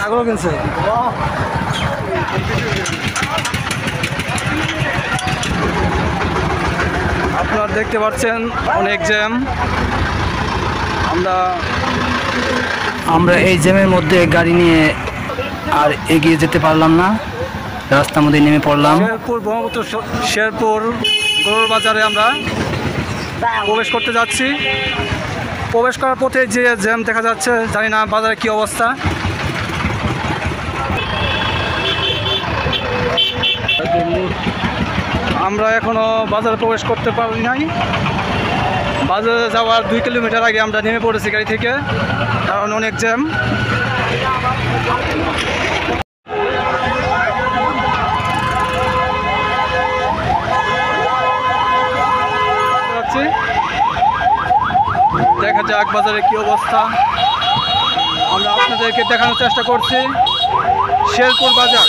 আগেও কিনছে আপনারা দেখতে পাচ্ছেন অনেক জ্যাম। আমরা এই জ্যামের মধ্যে গাড়ি নিয়ে আর এগিয়ে যেতে পারলাম না, রাস্তার মধ্যে নেমে পড়লাম। শেরপুর গরুর বাজারে আমরা প্রবেশ করতে যাচ্ছি। প্রবেশ করার পথে যে জ্যাম দেখা যাচ্ছে, জানি না বাজারে কি অবস্থা। আমরা এখনো বাজারে প্রবেশ করতে পারি নাই। বাজারে যাওয়ার 2 কিলোমিটার আগে আমরা নেমে পড়েছি গাড়ি থেকে, কারণ অনেক জ্যাম। দেখা যাক বাজারে কি অবস্থা। আমরা আপনাদেরকে দেখানোর চেষ্টা করছি শেরপুর বাজার,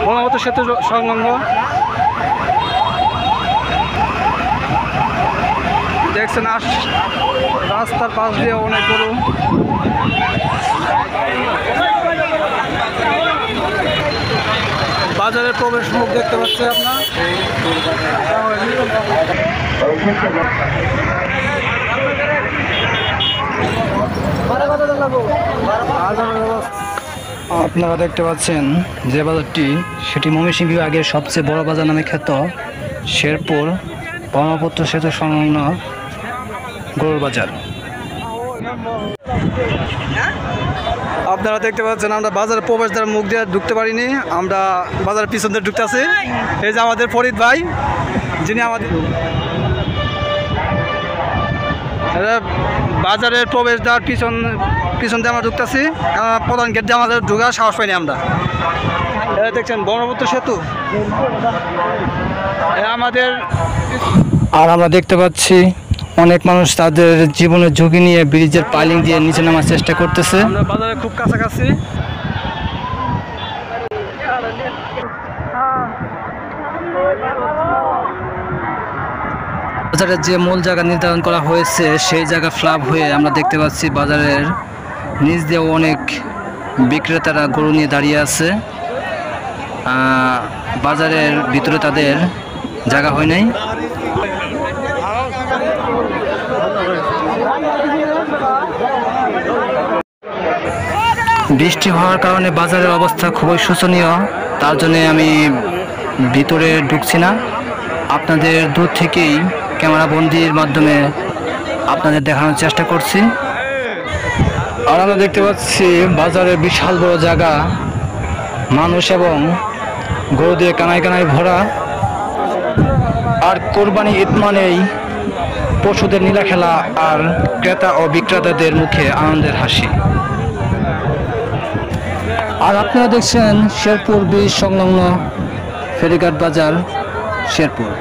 ব্রহ্মপুত্র সেতু সংলগ্ন। দেখছেন রাস্তার পাশ দিয়ে অনেক গরু। বাজারের প্রবেশ মুখ দেখতে পাচ্ছেন আপনার। আপনারা দেখতে পাচ্ছেন যে বাজারটি, সেটি ময়মনসিংহ বিভাগের সবচেয়ে বড় বাজার নামে খ্যাত শেরপুর ব্রহ্মপুত্র সেতু সংলগ্ন গরুর বাজার। আপনারা দেখতে পাচ্ছেন আমরা বাজারের প্রবেশদ্বার মুখ দিয়ে ঢুকতে পারিনি, আমরা বাজারের পিছন দিয়ে ঢুকতে আছি। এই যে আমাদের ফরিদ ভাই, যিনি আমাদের বাজারের প্রবেশদ্বার পিছন দিয়ে আমরা ঢুকতেছি, কারণ প্রধান গেট দিয়ে আমাদের ঢুকার সাহস পাইনি আমরা। এটা দেখছেন ব্রহ্মপুত্র সেতু আমাদের। আর আমরা দেখতে পাচ্ছি অনেক মানুষ তাদের জীবনের ঝুঁকি নিয়ে ব্রিজের পাইলিং দিয়ে নিচে নামার চেষ্টা করতেছে। আমরা বাজারে খুব কাছাকাছি। বাজারের যে মূল জায়গা নির্ধারণ করা হয়েছে সেই জায়গা ফ্লাপ হয়ে আমরা দেখতে পাচ্ছি বাজারের নিচ দিয়েও অনেক বিক্রেতারা গরু নিয়ে দাঁড়িয়ে আছে। বাজারের ভিতরে তাদের জায়গা হয় নাই। বৃষ্টি হওয়ার কারণে বাজারের অবস্থা খুবই শোচনীয়, তার জন্য আমি ভিতরে ঢুকছি না। আপনাদের দূর থেকেই ক্যামেরা বন্দির মাধ্যমে আপনাদের দেখানোর চেষ্টা করছি। আর আমরা দেখতে পাচ্ছি বাজারের বিশাল বড় জায়গা, মানুষ এবং গরু দিয়ে কানায় কানায় ভরা। আর কোরবানি ঈদ মানেই পশুদের নীলা খেলা আর ক্রেতা ও বিক্রেতাদের মুখে আনন্দের হাসি। আর আপনারা দেখছেন শেরপুর ব্রিজ সংলগ্ন ফেরিঘাট বাজার শেরপুর।